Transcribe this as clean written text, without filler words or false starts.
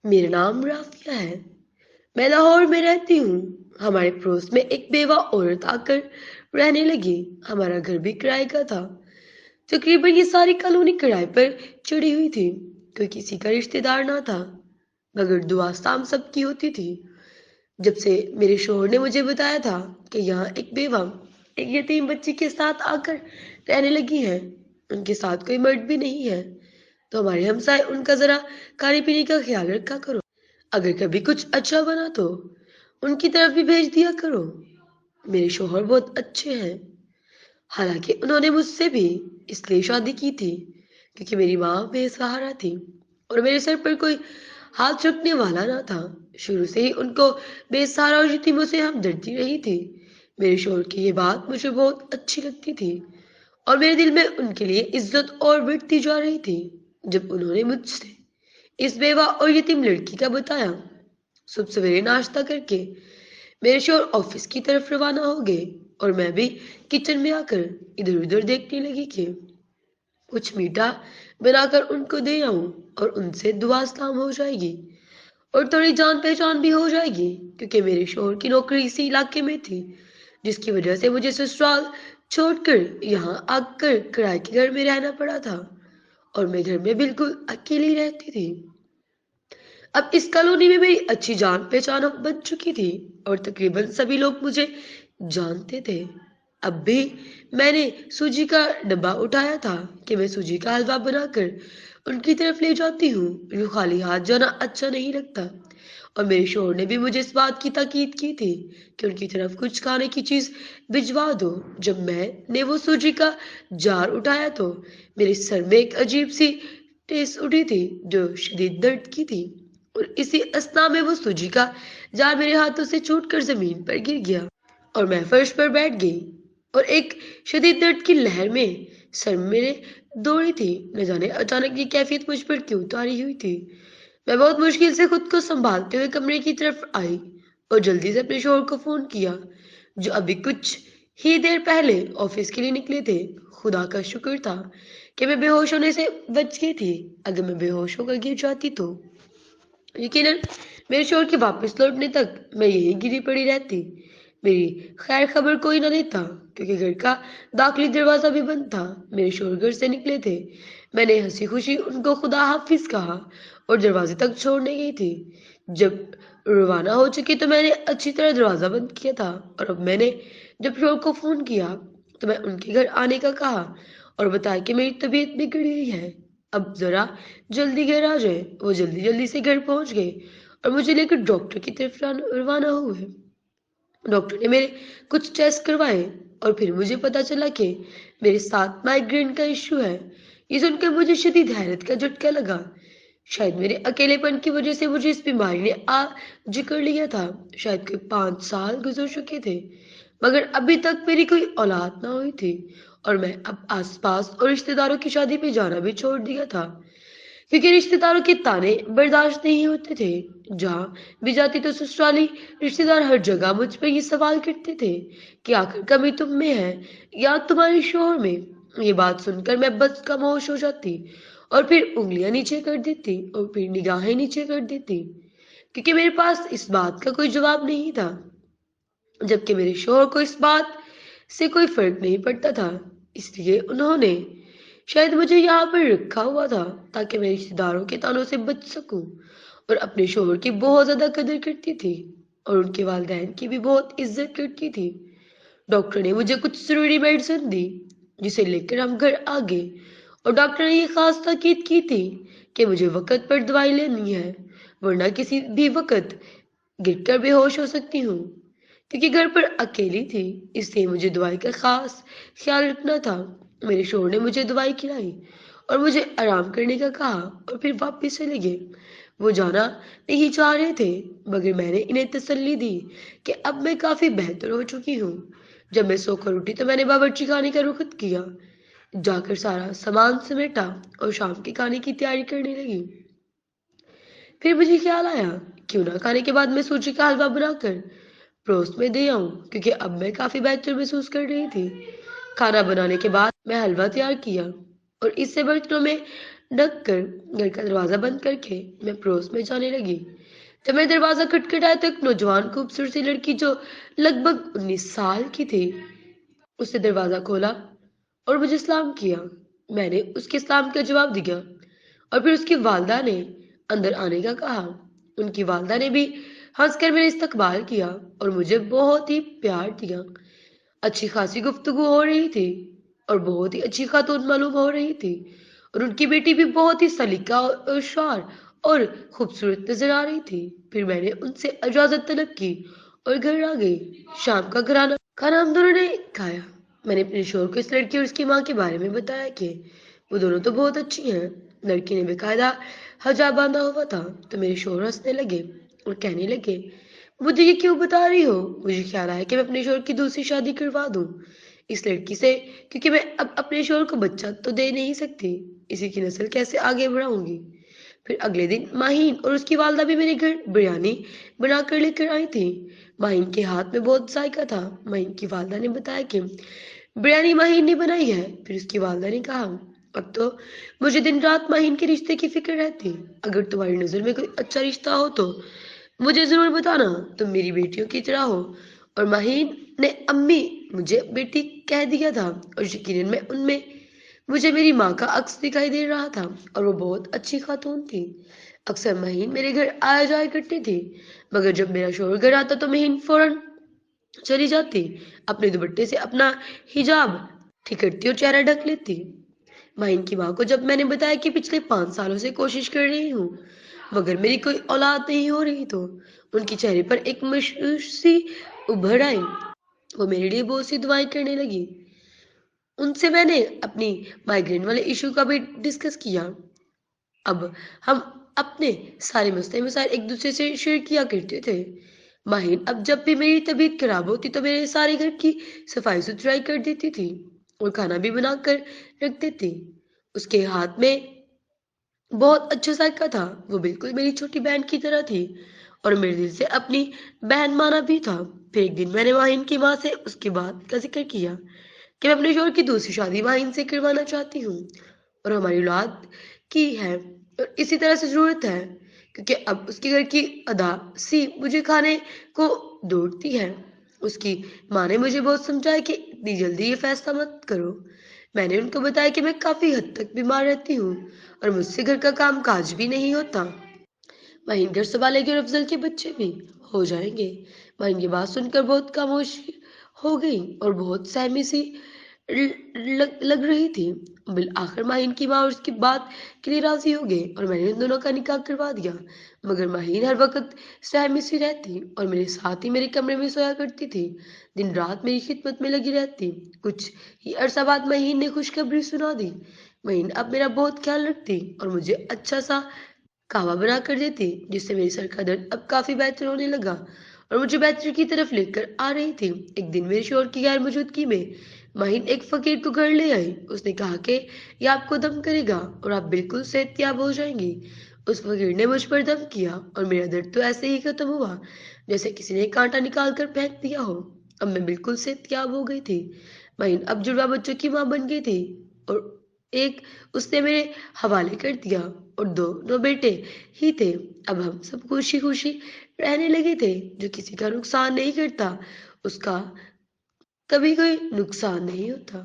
मेरा नाम राफिया है। मैं लाहौर में रहती हूँ। हमारे पड़ोस में एक बेवा औरत आकर रहने लगी। हमारा घर भी किराए का था। तकरीबन ये सारी कॉलोनी किराए पर चढ़ी हुई थी। कोई किसी का रिश्तेदार ना था, मगर दुआ शाम सबकी होती थी। जब से मेरे शोहर ने मुझे बताया था कि यहाँ एक बेवा एक यतीम बच्ची के साथ आकर रहने लगी है, उनके साथ कोई मर्द भी नहीं है, तो हमारे हमसाए उनका जरा खाने पीने का ख्याल रखा करो। अगर कभी कुछ अच्छा बना तो उनकी तरफ भी भेज दिया करो। मेरे शोहर बहुत अच्छे हैं। हालांकि उन्होंने मुझसे भी इसलिए शादी की थी क्योंकि मेरी माँ बेसहारा थी और मेरे सर पर कोई हाथ रखने वाला ना था। शुरू से ही उनको बेसहारा और यतीमों से हमदर्दी रही थी। मेरे शोहर की ये बात मुझे बहुत अच्छी लगती थी और मेरे दिल में उनके लिए इज्जत और बढ़ती जा रही थी। जब उन्होंने मुझसे इस बेवा और यतीम लड़की का बताया, सुबह सवेरे नाश्ता करके मेरे शोहर ऑफिस की तरफ रवाना हो गए और मैं भी किचन में आकर इधर उधर देखने लगी कि कुछ मीठा बनाकर उनको दे आऊं और उनसे दुआ सलाम हो जाएगी और थोड़ी जान पहचान भी हो जाएगी, क्योंकि मेरे शोहर की नौकरी इसी इलाके में थी, जिसकी वजह से मुझे ससुराल छोड़कर यहाँ आकर किराए के घर में रहना पड़ा था और मैं घर में बिल्कुल अकेली रहती थी। अब इस कॉलोनी में मेरी अच्छी जान पहचान बन चुकी थी और तकरीबन सभी लोग मुझे जानते थे। अब भी मैंने सूजी का डब्बा उठाया था कि मैं सूजी का हलवा बनाकर उनकी तरफ ले जाती हूँ। यूँ खाली हाथ जाना अच्छा नहीं लगता और मेरे शोहर ने भी मुझे इस बात की ताकीद की थी कि उनकी तरफ कुछ खाने की चीज भिजवा दो। जब मैंने वो सूजी का जार उठाया तो मेरे सर में एक अजीब सी टेस उठी थी जो शदीद दर्द की थी और इसी असना में वो सूजी का जार मेरे हाथों से छूटकर जमीन पर गिर गया और मैं फर्श पर बैठ गई और एक शदीद दर्द की लहर में सर मेरे दौड़ी थी। न जाने अचानक ये कैफियत मुझ पर क्यों तारी हुई थी। मैं बहुत मुश्किल से खुद को संभालते हुए कमरे की तरफ आई और जल्दी से अपने शोहर को फोन किया, जो अभी कुछ ही देर पहले ऑफिस के लिए निकले थे। खुदा का शुक्र था कि मैं बेहोश होने से बच गई थी। अगर मैं बेहोश होकर गिर जाती तो यकीनन मेरे शोहर के वापस लौटने तक मैं यहीं गिरी पड़ी रहती। मेरी खैर खबर कोई न लेता क्योंकि घर का दाखिली दरवाजा भी बंद था। मेरे शोहर घर से निकले थे। मैंने हंसी खुशी उनको खुदा हाफिज कहा और दरवाजे तक छोड़ने गई थी। जब रवाना हो चुकी तो मैंने अच्छी तरह दरवाजा बंद किया था और अब मैंने जब शोहर को फोन किया तो मैं उनके घर आने का कहा और बताया कि मेरी तबीयत बिगड़ गई है, अब जरा जल्दी घर आ जाए। वो जल्दी जल्दी से घर पहुंच गए और मुझे लेकर डॉक्टर की तरफ रवाना हुए। डॉक्टर ने मेरे कुछ टेस्ट करवाए और फिर मुझे पता चला कि मेरे साथ माइग्रेन का इश्यू है। ये सुनकर मुझे शदीद हैरत का झटका लगा। शायद मेरे अकेलेपन की वजह से मुझे इस बीमारी ने आ जिक्र लिया था। शायद कोई 5 साल गुजर चुके थे मगर अभी तक मेरी कोई औलाद ना हुई थी और मैं अब आसपास और रिश्तेदारों की शादी पे जाना भी छोड़ दिया था क्योंकि रिश्तेदारों के ताने बर्दाश्त नहीं होते थे। जहाँ भी जाती तो ससुराली रिश्तेदार हर जगह मुझ पर ये सवाल करते थे कि आखिर कमी तुम में है या तुम्हारे शोहर में। ये बात सुनकर मैं बस खामोश हो जाती और फिर उंगलियां नीचे कर देती और फिर निगाहें नीचे कर देती क्योंकि मेरे पास इस बात का कोई जवाब नहीं था, जबकि मेरे शोहर को इस बात से कोई फर्क नहीं पड़ता था। इसलिए उन्होंने शायद मुझे यहाँ पर रखा हुआ था ताकि मैं रिश्तेदारों के तानों से बच सकूं और अपने शोहर की बहुत ज्यादा कदर करती थी और उनके वालिदैन की भी बहुत इज्जत करती थी। डॉक्टर ने मुझे कुछ जरूरी मेडिसिन दी जिसे लेकर हम घर आ गए और डॉक्टर ने ये खास ताकीद की थी कि मुझे वक्त पर दवाई लेनी है वरना किसी भी वक्त गिरकर बेहोश हो सकती हूँ। क्योंकि घर पर अकेली थी इसलिए मुझे दवाई का खास ख्याल रखना था। मेरे शोहर ने मुझे दवाई खिलाई और मुझे आराम करने का कहा और फिर वापस चले गए। वो जाना नहीं चाह रहे थे मगर मैंने इन्हें तसल्ली दी कि अब मैं काफी बेहतर हो चुकी हूँ। जब मैं सोकर उठी तो मैंने बावर्ची खाने का रुख किया, जाकर सारा सामान समेटा और शाम के खाने की तैयारी करने लगी। फिर मुझे ख्याल आया क्यों ना खाने के बाद मैं सूजी का हलवा बनाकर पड़ोस में दे आऊं, क्योंकि अब मैं काफी बेहतर महसूस कर रही थी। खाना बनाने के बाद मैं हलवा तैयार किया और इससे बर्तनों में ढक कर घर का दरवाजा बंद करके मैं पड़ोस में जाने लगी। जब मैं दरवाजा खटखटाया तो एक नौजवान खूबसूरत सी लड़की जो लगभग 19 साल की थी, उसने दरवाजा खोला और मुझे सलाम किया। मैंने उसके सलाम का जवाब दिया और फिर उसकी वालदा ने अंदर आने का कहा। उनकी वालदा ने भी हंसकर मेरा इस्तकबाल किया और मुझे बहुत ही प्यार दिया। अच्छी खासी गुफ्तगू हो रही थी और बहुत ही अच्छी खातून मालूम हो रही थी, और उनकी बेटी भी बहुत ही सलीका और होशियार और खूबसूरत नजर आ रही थी। फिर मैंने उनसे इजाजत तलब की और घर आ गई। शाम का खाना खाना हम दोनों ने खाया। मैंने अपने शोहर को इस लड़की और उसकी माँ के बारे में बताया कि वो दोनों तो बहुत अच्छी हैं। लड़की ने बेकायदा हजाब बांधा हुआ था तो मेरे शोहर हंसने लगे और कहने लगे, मुझे ये क्यों बता रही हो? मुझे ख्याल आया कि मैं अपने शोहर की दूसरी शादी करवा दूं इस लड़की से, क्योंकि मैं अब अपने शोहर को बच्चा तो दे नहीं सकती। इसी की नस्ल कैसे आगे बढ़ाऊंगी? फिर अगले दिन माहीन और उसकी वालदा भी मेरे घर बिरयानी बना कर लेकर आई थी। माहीन के हाथ में बहुत जायका था। माहीन की वालदा ने बताया कि बिरयानी माहीन ने बनाई है। फिर उसकी वालदा ने कहा, अब तो मुझे दिन रात माहीन के रिश्ते की फिक्र रहती। अगर तुम्हारी नजर में कोई अच्छा रिश्ता हो तो मुझे जरूर बताना। तुम मेरी बेटियों की तरह हो। और माहीन ने अम्मी मुझे बेटी कह दिया था, और यकीनन मैं उनमें मुझे मेरी माँ का अक्स दिखाई दे रहा था, और वो बहुत अच्छी खातून थी। अक्सर महीन मेरे घर आया जाया करती थी, मगर जब मेरा शोहर घर आता तो महीन फौरन चली जाती। अपने दुपट्टे से अपना हिजाब ठीक करती और चेहरा ढक लेती। महीन की माँ को जब मैंने बताया कि पिछले 5 सालों से कोशिश कर रही हूँ मगर मेरी कोई औलाद नहीं हो रही, तो उनके चेहरे पर एक मायूसी उभर आई। वो मेरे लिए बहुत सी दुआएं करने लगी। उनसे मैंने अपनी माइग्रेन वाले इशू का भी डिस्कस किया। अब हम अपने सारे मसले मसाइल एक दूसरे से शेयर किया करते थे। माहिन अब जब भी मेरी तबीयत खराब होती तो मेरे सारे घर की सफाई सुथराई कर देती थी और खाना भी बना कर रख देती। उसके हाथ में बहुत अच्छा जायका था। वो बिल्कुल मेरी छोटी बहन की तरह थी और मेरे दिल से अपनी बहन माना भी था। फिर एक दिन मैंने माहिन की माँ से उसके बात का जिक्र किया कि मैं अपने शोहर की दूसरी शादी माहिन से करवाना चाहती हूँ और हमारी औलाद की है और इसी तरह से जरूरत है, क्योंकि अब उसके घर की अदा सी मुझे खाने को दौड़ती है। उसकी माँ ने मुझे बहुत समझाया कि इतनी जल्दी ये फैसला मत करो। मैंने उनको बताया कि मैं काफी हद तक बीमार रहती हूँ और मुझसे घर का काम काज भी नहीं होता। वहीं घर संभालेंगे और अफजल के बच्चे भी हो जाएंगे। वहीं ये बात सुनकर बहुत खामोशी हो गई और बहुत सहमी सी लग रही थी। बिल आखिर माहिन की माँ और उसकी बात के लिए राजी हो गए और मैंने उन दोनों का निकाह करवा दिया। मगर माहिन हर वक्त सहमी सी रहती और मेरे साथ ही मेरे कमरे में सोया करती थी। दिन रात मेरी खिदमत में लगी रहती। कुछ ही अरसा बाद महीन ने खुशखबरी सुना दी। महीन अब मेरा बहुत ख्याल रखती और मुझे अच्छा सा कहवा बना कर देती, जिससे मेरे सर का दर्द अब काफी बेहतर होने लगा और मुझे बेहतर की तरफ लेकर आ रही थी। एक दिन मेरे शोहर की गैर मौजूदगी में माहिन एक फकीर को घर ले आई। उसने कहा कि ये आपको दम करेगा और आप बिल्कुल सेहतयाब हो जाएंगी। उस फकीर ने मुझ पर दम किया और मेरा दर्द तो ऐसे ही खत्म हुआ जैसे किसी ने कांटा निकाल कर फेंक दिया हो। अब मैं बिल्कुल सेहतयाब हो गई थी। माहिन अब जुड़वा बच्चों की माँ बन गई थी और एक उसने मेरे हवाले कर दिया और दो बेटे ही थे। अब हम सब खुशी खुशी रहने लगे थे। जो किसी का नुकसान नहीं करता उसका कभी कोई नुकसान नहीं होता।